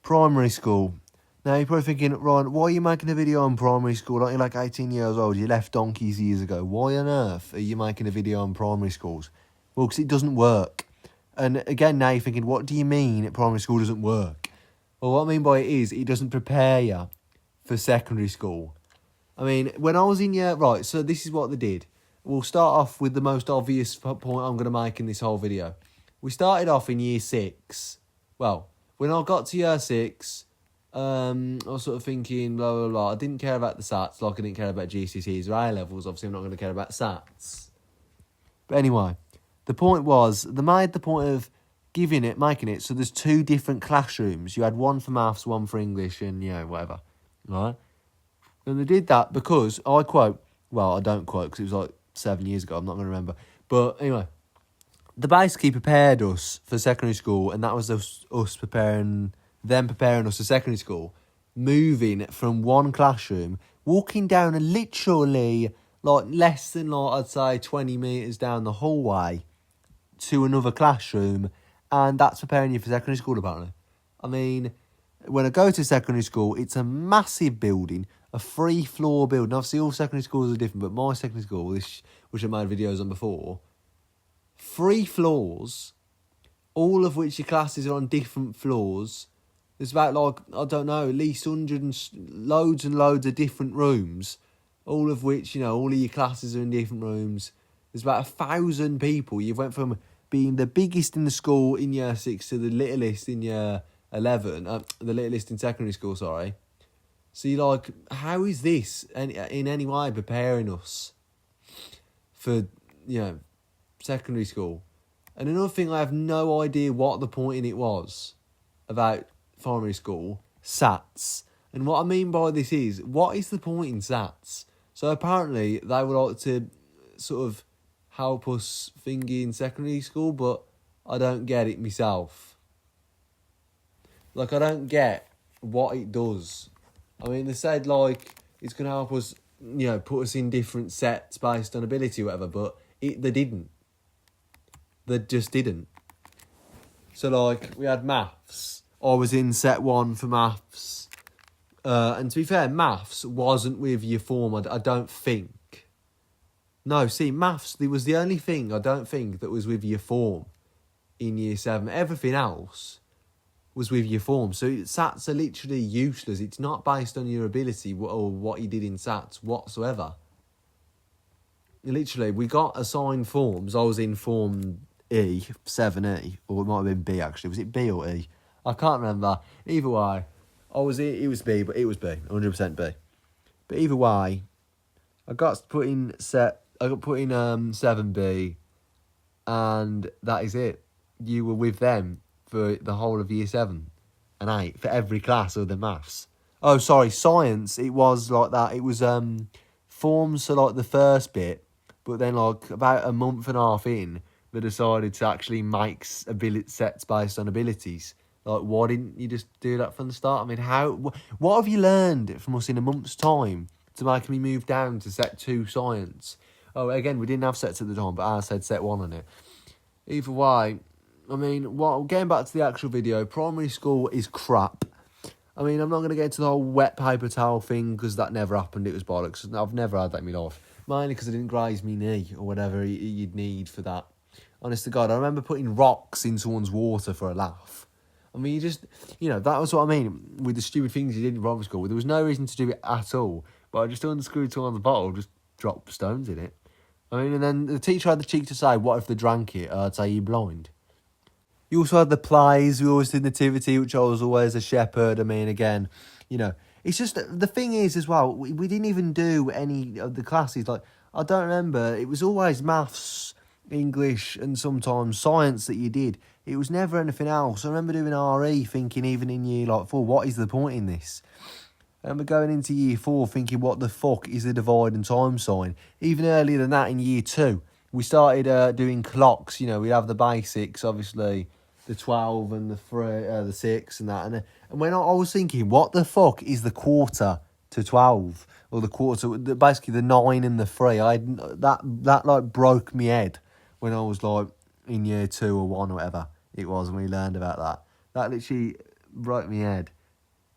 primary school. Now, you're probably thinking, Ryan, why are you making a video on primary school? Aren't you like 18 years old? You left donkeys years ago. Why on earth are you making a video on primary schools? Well, because it doesn't work. And again, now you're thinking, what do you mean primary school doesn't work? Well, what I mean by it is, it doesn't prepare you for secondary school. I mean, when I was in year... Right, so this is what they did. We'll start off with the most obvious point I'm going to make in this whole video. We started off in year 6. Well, when I got to year 6, I was sort of thinking, blah, blah, blah. I didn't care about the SATs like I didn't care about GCSEs or A-levels. Obviously, I'm not going to care about SATs. But anyway, the point was, they made the point of making it so there's 2 different classrooms. You had one for maths, one for English, and, whatever. Right? And they did that because, I quote, well, I don't quote because it was like 7 years ago, I'm not going to remember. But anyway, they basically prepared us for secondary school, and that was us preparing us for secondary school, moving from one classroom, walking down literally like less than I'd say 20 metres down the hallway to another classroom, and that's preparing you for secondary school apparently. I mean, when I go to secondary school, it's a massive building, a 3-floor building. Obviously, all secondary schools are different, but my secondary school, which I made videos on before, 3 floors, all of which your classes are on different floors. There's about, I don't know, at least loads and loads of different rooms, all of which, all of your classes are in different rooms. There's about 1,000 people. You went from being the biggest in the school in year 6 to the littlest in year 11, the littlest in secondary school, sorry. So you're like, how is this in any way preparing us for, secondary school? And another thing, I have no idea what the point in it was about primary school, SATs. And what I mean by this is, what is the point in SATs? So apparently they would like to sort of help us thingy in secondary school, but I don't get it myself. I don't get what it does. I mean, they said, it's going to help us, put us in different sets based on ability or whatever, but they didn't. They just didn't. So, we had maths. I was in set 1 for maths. And to be fair, maths wasn't with your form, I don't think. No, see, maths, there was the only thing I don't think that was with your form in year 7. Everything else was with your form. So SATs are literally useless. It's not based on your ability or what you did in SATs whatsoever. Literally, we got assigned forms. I was in form E, 7E, or it might have been B actually. Was it B or E? I can't remember. Either way, it was B, but it was B, 100% B. But either way, I got put in 7B, and that is it. You were with them for the whole of year 7 and 8 for every class other than maths. Oh, sorry, science. It was like that. It was forms for the first bit, but then about a month and a half in, they decided to actually make sets based on abilities. Why didn't you just do that from the start? I mean, what have you learned from us in a month's time to make me move down to set 2 science? Oh, again, we didn't have sets at the time, but I said set 1 on it. Either way, I mean, getting back to the actual video, primary school is crap. I mean, I'm not going to get into the whole wet paper towel thing because that never happened. It was bollocks. I've never had that in my life. Mainly because I didn't graze me knee or whatever you'd need for that. Honest to God, I remember putting rocks in someone's water for a laugh. I mean, that was what I mean with the stupid things you did in primary school. There was no reason to do it at all. But I just unscrewed someone's bottle, just dropped stones in it. I mean, and then the teacher had the cheek to say, what if they drank it? I'd say, you blind. You also had the plays. We always did nativity, which I was always a shepherd. I mean, again, it's just, the thing is as well, we didn't even do any of the classes. I don't remember. It was always maths, English, and sometimes science that you did. It was never anything else. I remember doing RE thinking, even in year 4, what is the point in this? I remember going into year 4 thinking, what the fuck is the divide and time sign? Even earlier than that, in year 2, we started doing clocks. We'd have the basics, obviously, the 12 and the 6 and that. And when I was thinking, what the fuck is the quarter to 12? Or the quarter, basically the 9 and the 3. That broke me head when I was in year 2 or 1 or whatever it was, and we learned about that. That literally right in my head.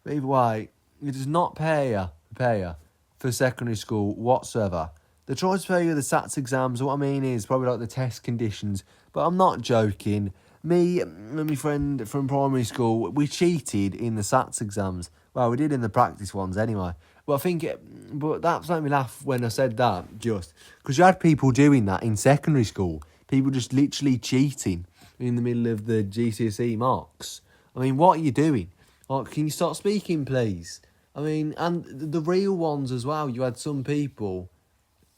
But either way, it does not prepare you for secondary school whatsoever. They try to prepare you the SATs exams. What I mean is probably like the test conditions. But I'm not joking. Me and my friend from primary school, we cheated in the SATs exams. Well, we did in the practice ones anyway. But I think, but that made me laugh when I said that, just because you had people doing that in secondary school. People just literally cheating in the middle of the GCSE marks. I mean, what are you doing? Like, can you start speaking, please? I mean, and the real ones as well. You had some people,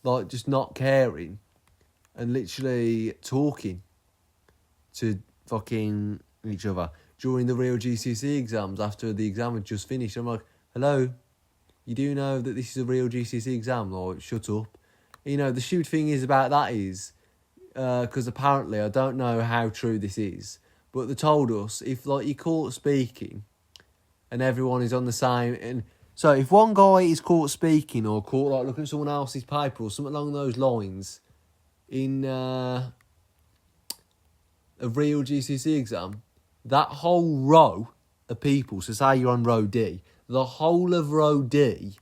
like, just not caring and literally talking to fucking each other during the real GCSE exams after the exam had just finished. I'm like, hello, you do know that this is a real GCSE exam, or shut up. You know, the stupid thing is about that is, because apparently, I don't know how true this is, but they told us if, like, you're caught speaking and everyone is on the same, and so if one guy is caught speaking or caught, like, looking at someone else's paper or something along those lines in a real GCSE exam, that whole row of people, so say you're on row D, the whole of row D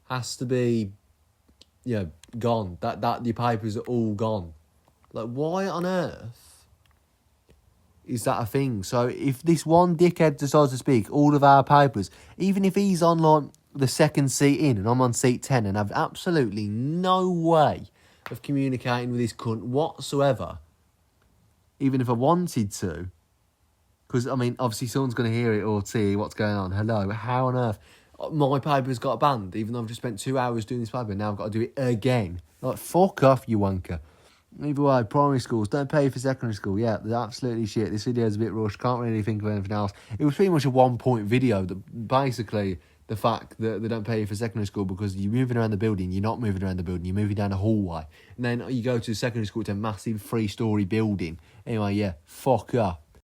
has to be, gone. That your papers are all gone. Like, why on earth is that a thing? So if this one dickhead decides to speak, all of our papers, even if he's on, like, the second seat in and I'm on seat 10 and have absolutely no way of communicating with this cunt whatsoever, even if I wanted to, because, I mean, obviously someone's going to hear it or see what's going on. Hello, how on earth? My paper's got banned, even though I've just spent 2 hours doing this paper, now I've got to do it again. Like, fuck off, you wanker. Either way, primary schools, don't pay for secondary school. Yeah, they're absolutely shit. This video's a bit rushed, can't really think of anything else. It was pretty much a 1 point video that basically the fact that they don't pay you for secondary school because you're moving around the building, you're not moving around the building, you're moving down a hallway. And then you go to secondary school, it's a massive 3-storey building. Anyway, yeah, fuck off.